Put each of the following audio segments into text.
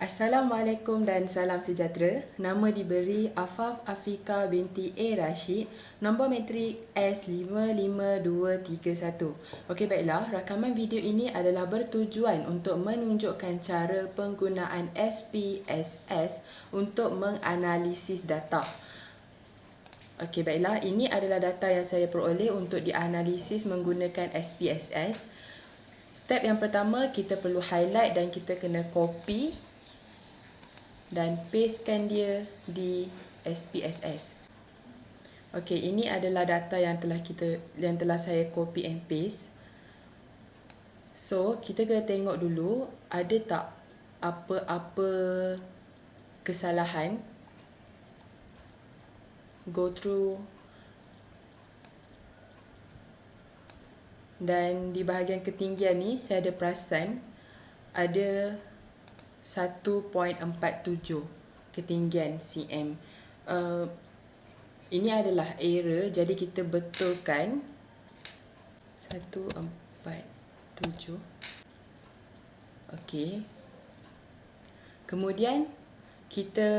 Assalamualaikum dan salam sejahtera. Nama diberi Afaf Afika binti A. Rashid. Nombor matrik S55231. Okey, baiklah. Rakaman video ini adalah bertujuan untuk menunjukkan cara penggunaan SPSS untuk menganalisis data. Okey, baiklah. Ini adalah data yang saya peroleh untuk dianalisis menggunakan SPSS. Step yang pertama, kita perlu highlight dan kita kena copy dan pastekan dia di SPSS. Okey, ini adalah data yang telah saya copy and paste. So, kita kena tengok dulu ada tak apa-apa kesalahan. Go through. Dan di bahagian ketinggian ni saya ada perasan ada 1.47 ketinggian cm. Ini adalah error, jadi kita betulkan 147. Okey. Kemudian kita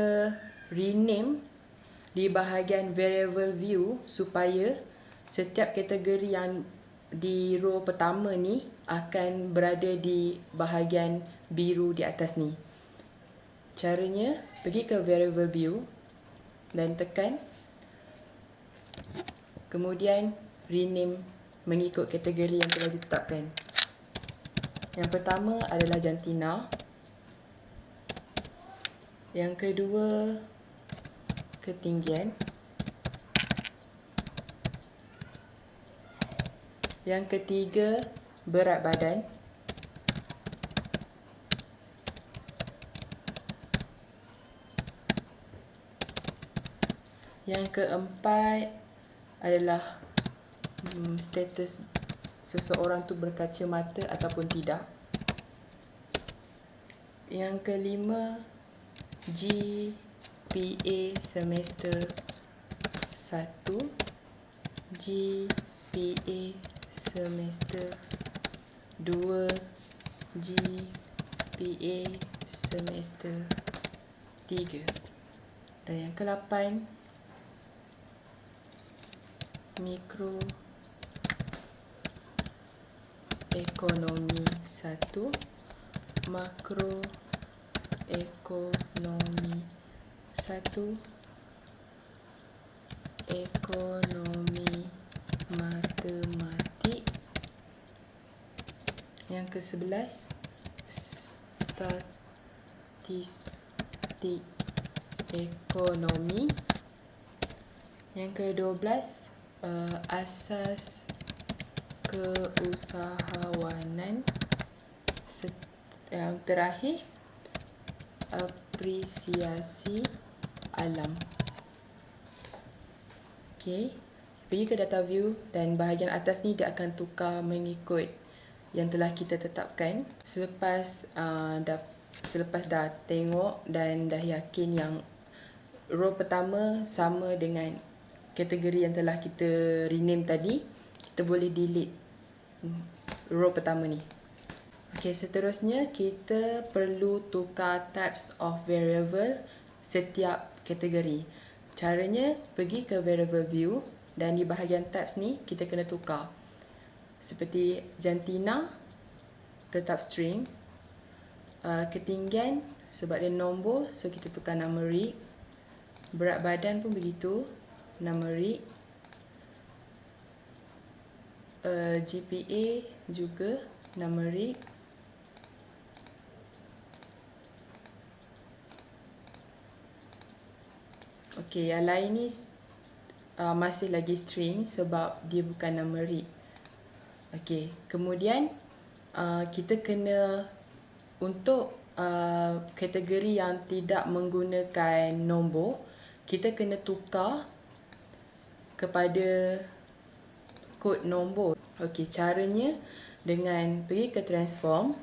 rename di bahagian variable view supaya setiap kategori yang di row pertama ni akan berada di bahagian biru di atas ni. Caranya, pergi ke variable view dan tekan. Kemudian rename mengikut kategori yang telah ditetapkan. Yang pertama adalah jantina. Yang kedua, ketinggian. Yang ketiga, berat badan. Yang keempat adalah status seseorang tu berkacamata ataupun tidak. Yang kelima, GPA semester 1, GPA semester 2, GPA semester 3. Dan yang ke-8, mikro ekonomi 1, makro ekonomi 1, ekonomi matematik. Yang ke-11, statistik ekonomi. Yang ke-12, asas keusahawanan. Yang terakhir, apresiasi alam. Okey, pergi ke data view dan bahagian atas ni dia akan tukar mengikut yang telah kita tetapkan. Selepas dah tengok dan dah yakin yang row pertama sama dengan kategori yang telah kita rename tadi, kita boleh delete row pertama ni. Okey, seterusnya kita perlu tukar types of variable setiap kategori. Caranya, pergi ke variable view dan di bahagian types ni kita kena tukar. Seperti jantina tetap string, ketinggian sebab dia nombor, so kita tukar numeric. Berat badan pun begitu, numeric. GPA juga numeric. Okey, yang lain ni masih lagi string sebab dia bukan numeric. Okey, kemudian kita kena untuk kategori yang tidak menggunakan nombor, kita kena tukar kepada kod nombor. Okey, caranya dengan pergi ke transform,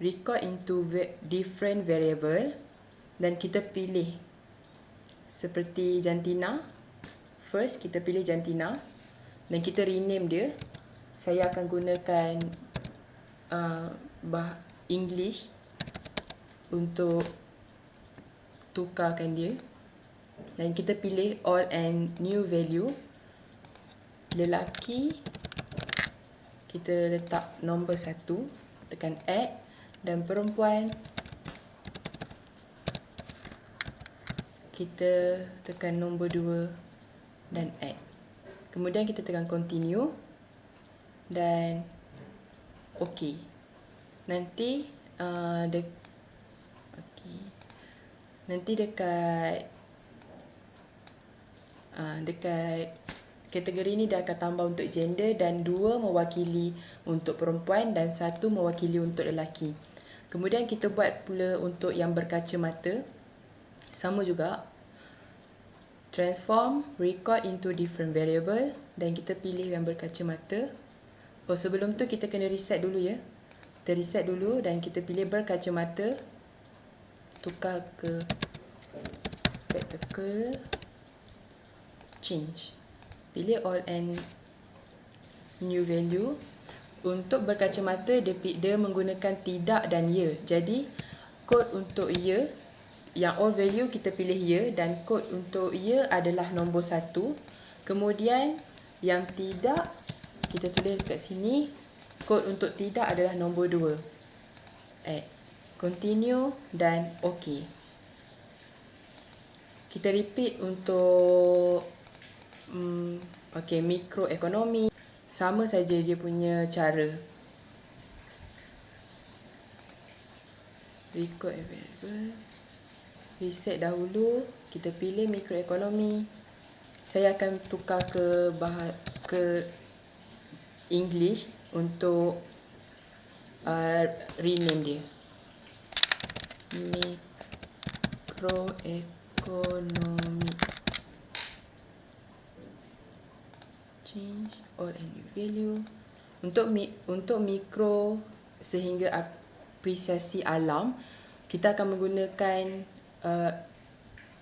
record into different variable dan kita pilih seperti jantina. First kita pilih jantina dan kita rename dia. Saya akan gunakan English untuk tukarkan dia. Dan kita pilih all and new value. Lelaki, kita letak nombor 1, tekan add. Dan perempuan, kita tekan nombor 2 dan add. Kemudian kita tekan continue dan OK. Nanti dekat kategori ni dia akan tambah untuk gender dan 2 mewakili untuk perempuan dan 1 mewakili untuk lelaki. Kemudian kita buat pula untuk yang berkaca mata. Sama juga. Transform record into different variable dan kita pilih yang berkaca mata. Sebelum tu kita kena reset dulu ya. Kita reset dulu dan kita pilih berkaca mata. Tukar ke spectacle. Change. Pilih all and new value. Untuk berkaca mata dia menggunakan tidak dan ya. Jadi kod untuk ya, yang all value kita pilih ya dan kod untuk ya adalah nombor 1. Kemudian yang tidak kita tulis dekat sini, kod untuk tidak adalah nombor 2. Add, continue dan OK. Kita repeat untuk mikroekonomi. Sama saja dia punya cara. Record variable. Reset dahulu, kita pilih mikroekonomi. Saya akan tukar ke English untuk rename dia. Mikroekonomi. Change all and new value. Untuk mikro sehingga apresiasi alam, kita akan menggunakan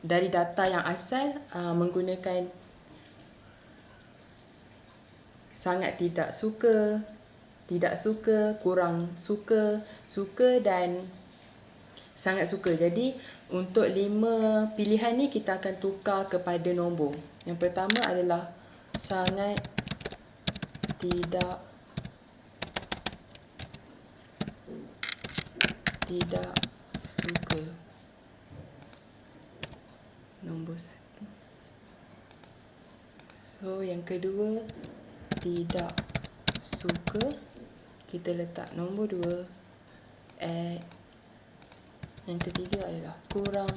dari data yang asal menggunakan sangat tidak suka, kurang suka, suka dan sangat suka. Jadi untuk 5 pilihan ni kita akan tukar kepada nombor. Yang pertama adalah sangat tidak suka. Nombor 1. So yang kedua tidak suka, kita letak nombor 2. Add. Yang ketiga adalah kurang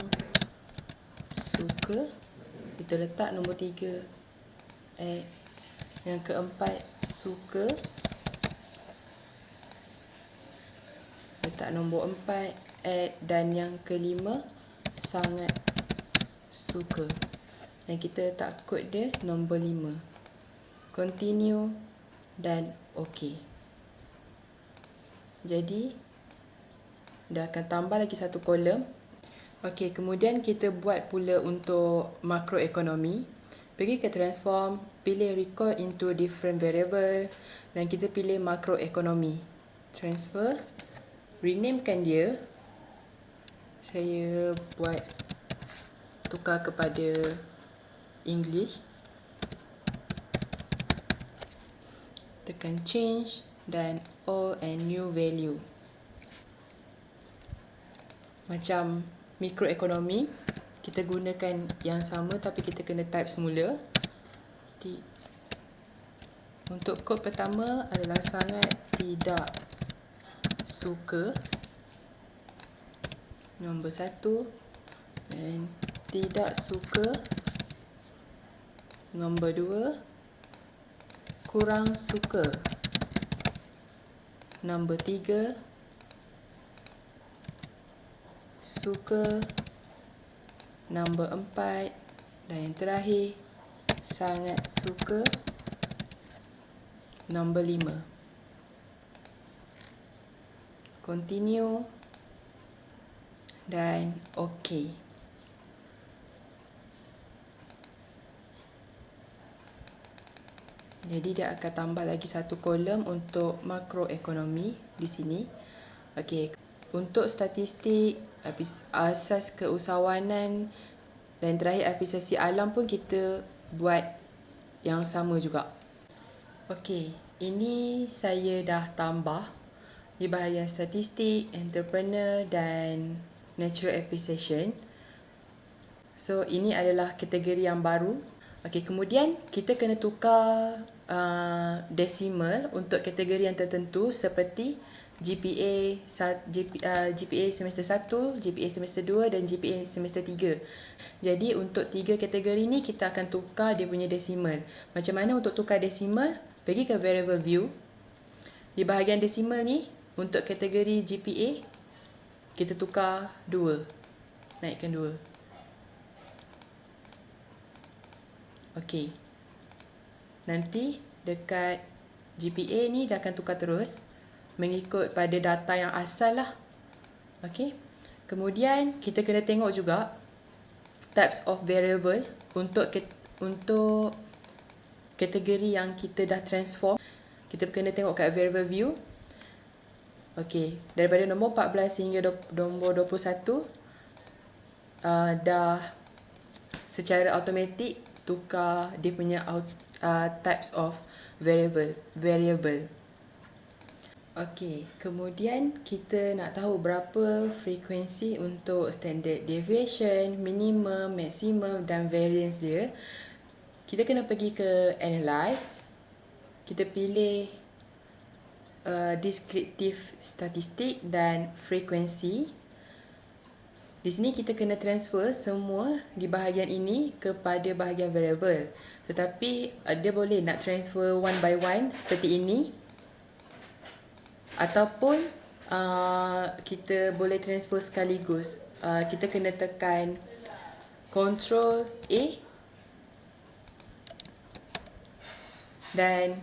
suka, kita letak nombor 3. Add. Yang keempat suka, letak nombor 4. Add. Dan yang kelima sangat suka. Dan kita letak kod dia nombor 5. Continue dan OK. Jadi dah akan tambah lagi satu kolom. Okey, kemudian kita buat pula untuk makroekonomi. Pergi ke transform, pilih record into different variable dan kita pilih makroekonomi. Transfer, renamekan dia. Saya buat tukar kepada English. Tekan change dan all and new value. Macam mikroekonomi, kita gunakan yang sama tapi kita kena type semula. Untuk kod pertama adalah sangat tidak suka, nombor 1, dan tidak suka, nombor 2, kurang suka, nombor 3, suka, nombor 4, dan yang terakhir sangat suka, nombor 5. Continue dan OK. Jadi dia akan tambah lagi satu kolom untuk makroekonomi di sini. Okey, untuk statistik asas keusahawanan, dan terakhir apresiasi alam pun kita buat yang sama juga. Okey, ini saya dah tambah di bahagian statistik, entrepreneur dan natural appreciation. So, ini adalah kategori yang baru. Okey, kemudian kita kena tukar decimal untuk kategori yang tertentu seperti GPA, GPA semester 1, GPA semester 2 dan GPA semester 3. Jadi untuk 3 kategori ni kita akan tukar dia punya decimal. Macam mana untuk tukar decimal? Pergi ke variable view. Di bahagian decimal ni, untuk kategori GPA, kita tukar 2. Naikkan 2. Okey. Nanti dekat GPA ni dia akan tukar terus mengikut pada data yang asal lah. Okey. Kemudian kita kena tengok juga types of variable untuk kategori yang kita dah transform. Kita kena tengok kat variable view. Okey, daripada nombor 14 hingga nombor 21 dah secara automatik tukar dia punya types of variable. Okey, kemudian kita nak tahu berapa frekuensi untuk standard deviation, minimum, maximum dan variance dia. Kita kena pergi ke analyze. Kita pilih descriptive statistik dan frekuensi. Di sini kita kena transfer semua di bahagian ini kepada bahagian variable. Tetapi dia boleh nak transfer one by one seperti ini. Ataupun kita boleh transfer sekaligus. Kita kena tekan Ctrl A dan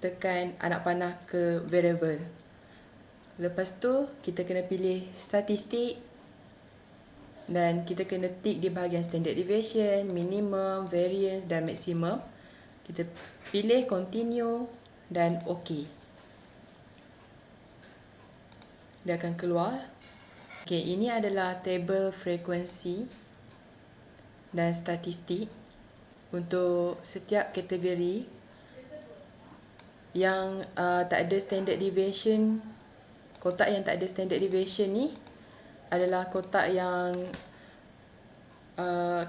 tekan anak panah ke variable. Lepas tu kita kena pilih statistik dan kita kena tick di bahagian standard deviation, minimum, variance dan maximum. Kita pilih continue dan OK. Dia akan keluar. Okey, ini adalah table frekuensi dan statistik untuk setiap kategori yang tak ada standard deviation. Kotak yang tak ada standard deviation ni adalah kotak yang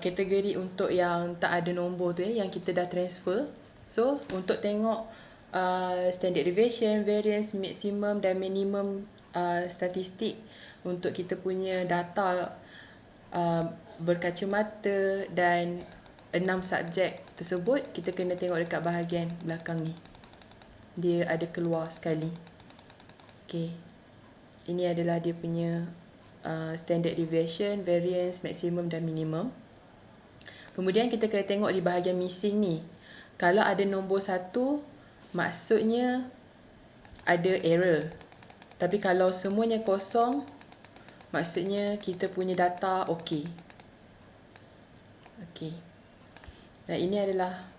kategori untuk yang tak ada nombor tu yang kita dah transfer. So, untuk tengok standard deviation, variance, maximum dan minimum statistik untuk kita punya data berkacamata dan 6 subjek tersebut, kita kena tengok dekat bahagian belakang ni. Dia ada keluar sekali. Okey. Ini adalah dia punya standard deviation, variance, maximum dan minimum. Kemudian kita kena tengok di bahagian missing ni. Kalau ada nombor 1, maksudnya ada error. Tapi kalau semuanya kosong, maksudnya kita punya data okey. Okey. Dan ini adalah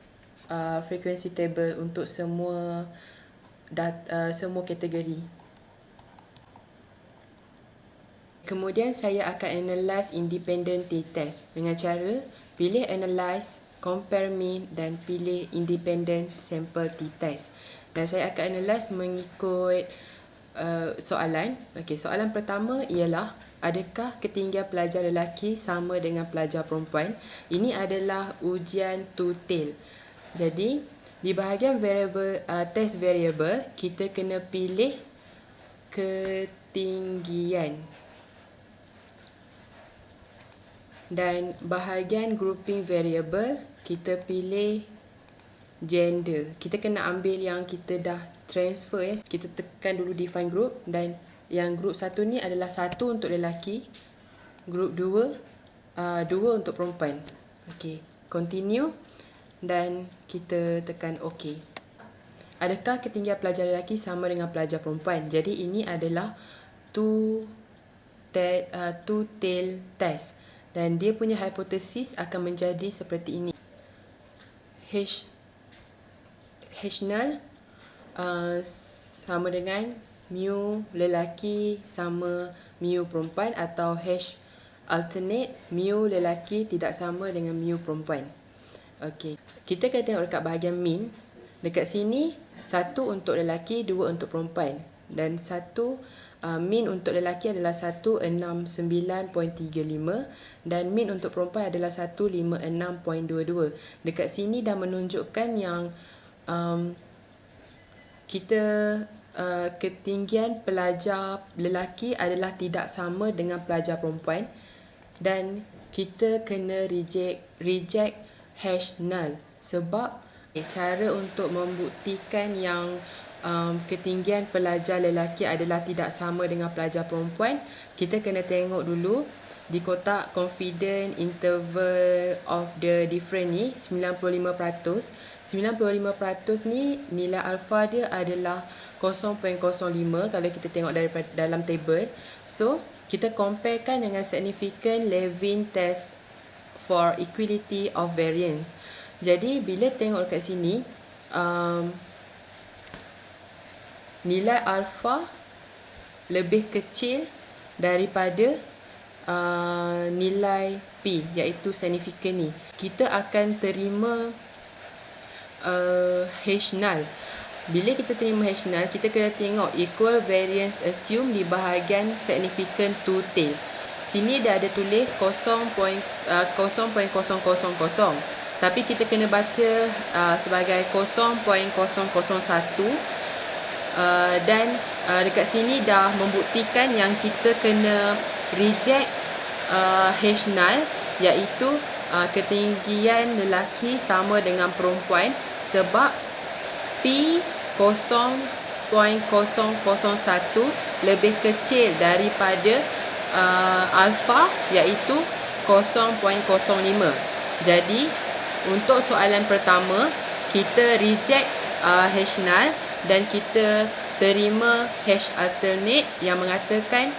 frekuensi table untuk semua kategori. Kemudian saya akan analyze independent t-test dengan cara pilih analyze, compare mean dan pilih independent sample t-test. Dan saya akan analyze mengikut soalan. Okey, soalan pertama ialah adakah ketinggian pelajar lelaki sama dengan pelajar perempuan? Ini adalah ujian two-tail. Jadi, di bahagian variable test variable, kita kena pilih ketinggian. Dan bahagian grouping variable, kita pilih gender. Kita kena ambil yang kita dah transfer ya. Kita tekan dulu define group dan yang group 1 ni adalah 1 untuk lelaki, group 2 2 untuk perempuan. Okey, continue dan kita tekan OK. Adakah ketinggian pelajar lelaki sama dengan pelajar perempuan? Jadi ini adalah two-tail test. Dan dia punya hipotesis akan menjadi seperti ini. H null sama dengan mu lelaki sama mu perempuan, atau H alternate mu lelaki tidak sama dengan mu perempuan. Okey, kita kena tengok dekat bahagian min. Dekat sini 1 untuk lelaki, 2 untuk perempuan. Dan min untuk lelaki adalah 169.35 dan min untuk perempuan adalah 156.22. Dekat sini dah menunjukkan yang kita ketinggian pelajar lelaki adalah tidak sama dengan pelajar perempuan, dan kita kena reject hash null sebab cara untuk membuktikan yang ketinggian pelajar lelaki adalah tidak sama dengan pelajar perempuan, kita kena tengok dulu di kotak confident interval of the difference ni 95%. 95% ni nilai alpha dia adalah 0.05 kalau kita tengok daripada dalam table. So kita comparekan dengan significant Levin test for equality of variance. Jadi bila tengok kat sini nilai alpha lebih kecil daripada nilai P, iaitu significant ni, kita akan terima H null. Bila kita terima H null, kita kena tengok equal variance assume di bahagian significant to tail. Sini dia ada tulis 0.0000, tapi kita kena baca sebagai 0.001, dan dekat sini dah membuktikan yang kita kena reject H null, iaitu ketinggian lelaki sama dengan perempuan sebab P 0.001 lebih kecil daripada alpha, iaitu 0.05. Jadi untuk soalan pertama kita reject H null dan kita terima H alternate yang mengatakan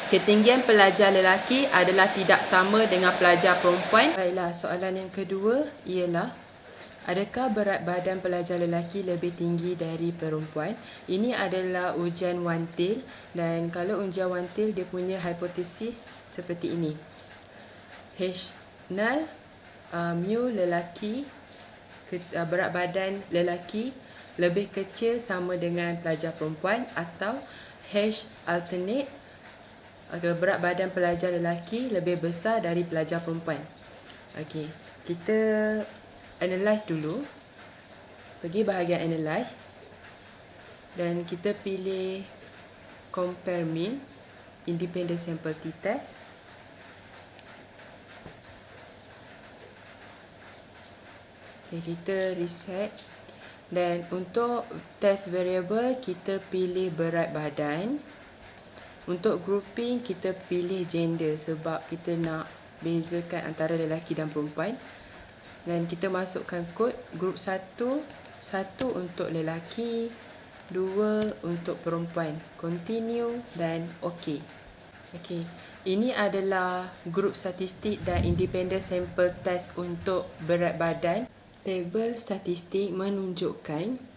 ketinggian pelajar lelaki adalah tidak sama dengan pelajar perempuan. Baiklah, soalan yang kedua ialah, adakah berat badan pelajar lelaki lebih tinggi dari perempuan? Ini adalah ujian one tail, dan kalau ujian one tail dia punya hipotesis seperti ini. H null mu lelaki, berat badan lelaki lebih kecil sama dengan pelajar perempuan, atau H alternate, berat badan pelajar lelaki lebih besar dari pelajar perempuan. Okey, kita analyze dulu. Pergi bahagian analyze dan kita pilih compare min, independent sample t-test. Okay, kita reset, dan untuk test variable kita pilih berat badan. Untuk grouping kita pilih gender sebab kita nak bezakan antara lelaki dan perempuan. Dan kita masukkan kod group 1 untuk lelaki, 2 untuk perempuan. Continue dan OK. Okey, ini adalah grup statistik dan independent sample test untuk berat badan. Tabel statistik menunjukkan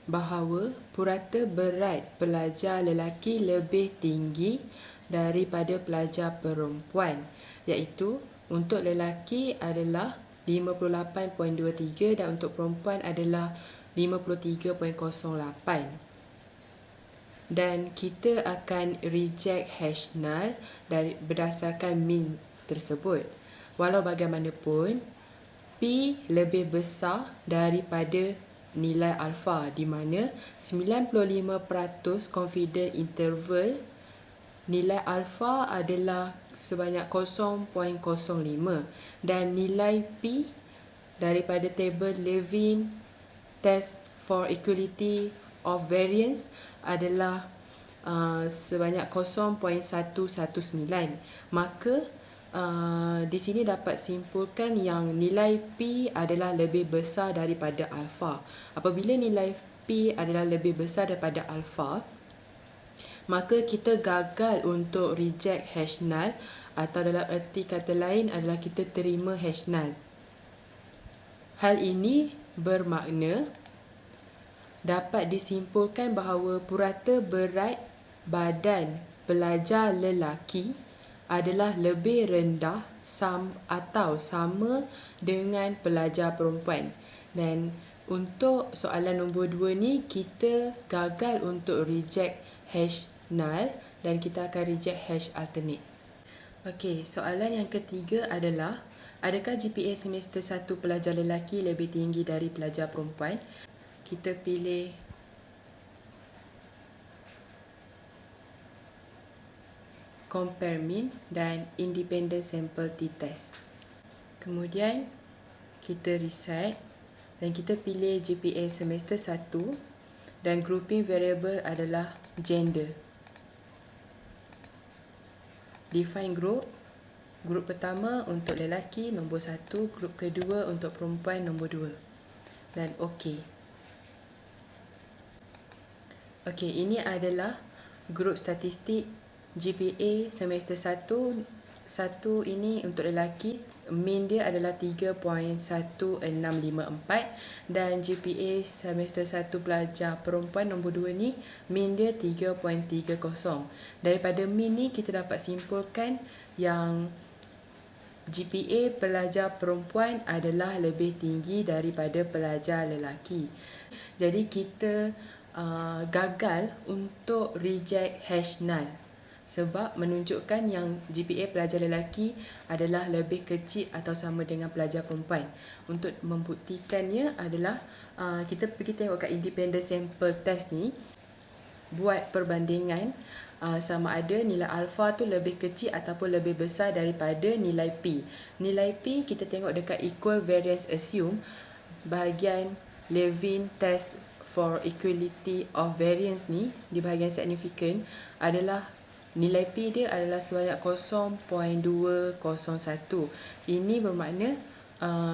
bahawa purata berat pelajar lelaki lebih tinggi daripada pelajar perempuan, iaitu untuk lelaki adalah 58.23 dan untuk perempuan adalah 53.08. Dan kita akan reject hash null berdasarkan min tersebut. Walau bagaimanapun, P lebih besar daripada nilai alpha, di mana 95% confident interval nilai alpha adalah sebanyak 0.05 dan nilai P daripada table Levin test for equality of variance adalah sebanyak 0.119. Maka di sini dapat simpulkan yang nilai P adalah lebih besar daripada alpha. Apabila nilai P adalah lebih besar daripada alpha, maka kita gagal untuk reject hash null, atau dalam erti kata lain adalah kita terima hash null. Hal ini bermakna dapat disimpulkan bahawa purata berat badan pelajar lelaki adalah lebih rendah atau sama dengan pelajar perempuan. Dan untuk soalan nombor 2 ni, kita gagal untuk reject hash null dan kita akan reject hash alternate. Okey, soalan yang ketiga adalah, adakah GPA semester 1 pelajar lelaki lebih tinggi dari pelajar perempuan? Kita pilih compare mean dan independent sample t-test. Kemudian kita reset dan kita pilih GPA semester 1 dan grouping variable adalah gender. Define group. Grup pertama untuk lelaki nombor 1, grup kedua untuk perempuan nombor 2. Dan OK. Okey, ini adalah grup statistik GPA semester 1. Satu ini untuk lelaki, mean dia adalah 3.1654 dan GPA semester 1 pelajar perempuan nombor 2 ni, mean dia 3.30. Daripada mean ni kita dapat simpulkan yang GPA pelajar perempuan adalah lebih tinggi daripada pelajar lelaki. Jadi kita gagal untuk reject hash null sebab menunjukkan yang GPA pelajar lelaki adalah lebih kecil atau sama dengan pelajar perempuan. Untuk membuktikannya adalah kita pergi tengok kat independent sample test ni, buat perbandingan sama ada nilai alpha tu lebih kecil ataupun lebih besar daripada nilai P. Nilai P kita tengok dekat equal variance assume, bahagian Levin test for equality of variance ni, di bahagian significant adalah nilai P dia adalah sebanyak 0.201. Ini bermakna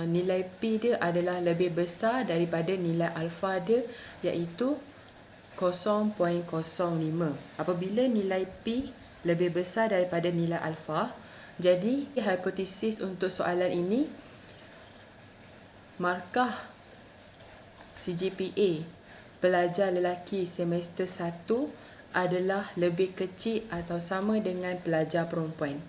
nilai P dia adalah lebih besar daripada nilai alpha dia, iaitu 0.05. Apabila nilai P lebih besar daripada nilai alpha, jadi hipotesis untuk soalan ini, markah CGPA pelajar lelaki semester 1 adalah lebih kecil atau sama dengan pelajar perempuan.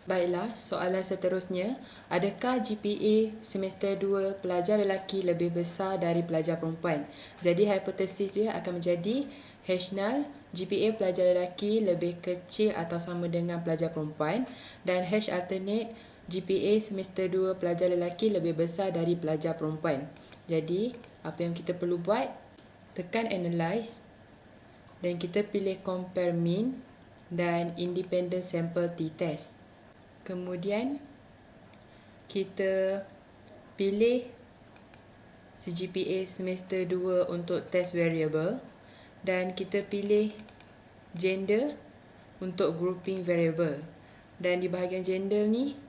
Baiklah, soalan seterusnya, adakah GPA semester 2 pelajar lelaki lebih besar dari pelajar perempuan? Jadi hipotesis dia akan menjadi hash null GPA pelajar lelaki lebih kecil atau sama dengan pelajar perempuan, dan hash alternate GPA semester 2 pelajar lelaki lebih besar dari pelajar perempuan. Jadi apa yang kita perlu buat, tekan analyze dan kita pilih compare mean dan independent sample t-test. Kemudian kita pilih CGPA semester 2 untuk test variable dan kita pilih gender untuk grouping variable. Dan di bahagian gender ni,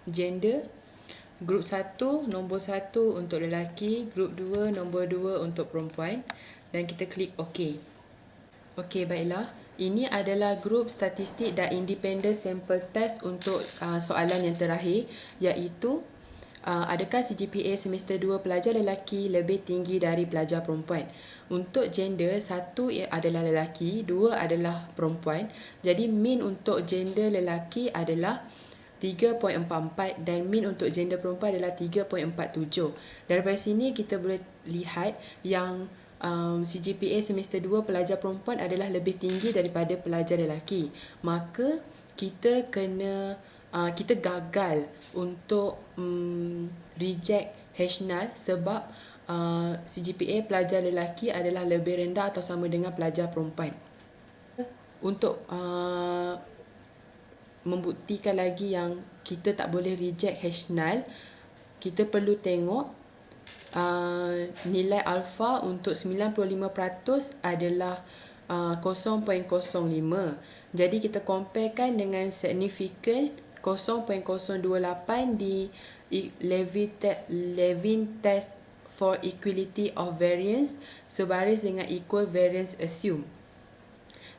gender grup 1 nombor 1 untuk lelaki, grup 2 nombor 2 untuk perempuan, dan kita klik OK. Okey, baiklah. Ini adalah grup statistik dan independent sample test untuk soalan yang terakhir, iaitu adakah CGPA semester 2 pelajar lelaki lebih tinggi dari pelajar perempuan? Untuk gender, 1 adalah lelaki, 2 adalah perempuan. Jadi mean untuk gender lelaki adalah 3.44 dan mean untuk gender perempuan adalah 3.47. Daripada sini kita boleh lihat yang CGPA semester 2 pelajar perempuan adalah lebih tinggi daripada pelajar lelaki. Maka kita gagal untuk reject hash null sebab CGPA pelajar lelaki adalah lebih rendah atau sama dengan pelajar perempuan. Untuk membuktikan lagi yang kita tak boleh reject hash null, kita perlu tengok nilai alpha untuk 95% adalah 0.05. Jadi kita comparekan dengan significant 0.028 di Levin test for equality of variance sebaris dengan equal variance assume.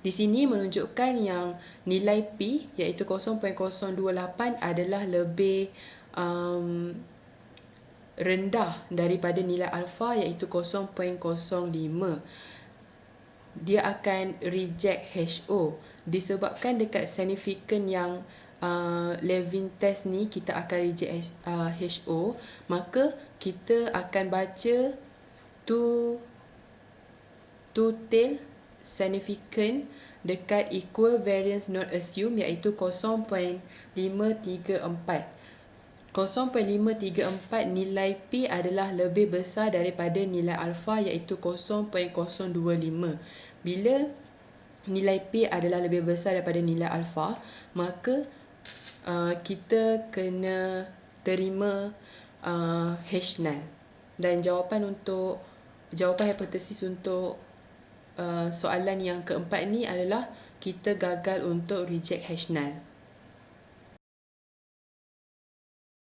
Di sini menunjukkan yang nilai P iaitu 0.028 adalah lebih rendah daripada nilai alpha iaitu 0.05. dia akan reject HO. Disebabkan dekat significant yang Levin test ni kita akan reject HO, maka kita akan baca two tail significant dekat equal variance not assumed, iaitu 0.534. 0.534 nilai P adalah lebih besar daripada nilai alpha, iaitu 0.025. Bila nilai P adalah lebih besar daripada nilai alpha, maka kita kena terima H null. Dan jawapan hipotesis untuk soalan yang keempat ni adalah kita gagal untuk reject H null.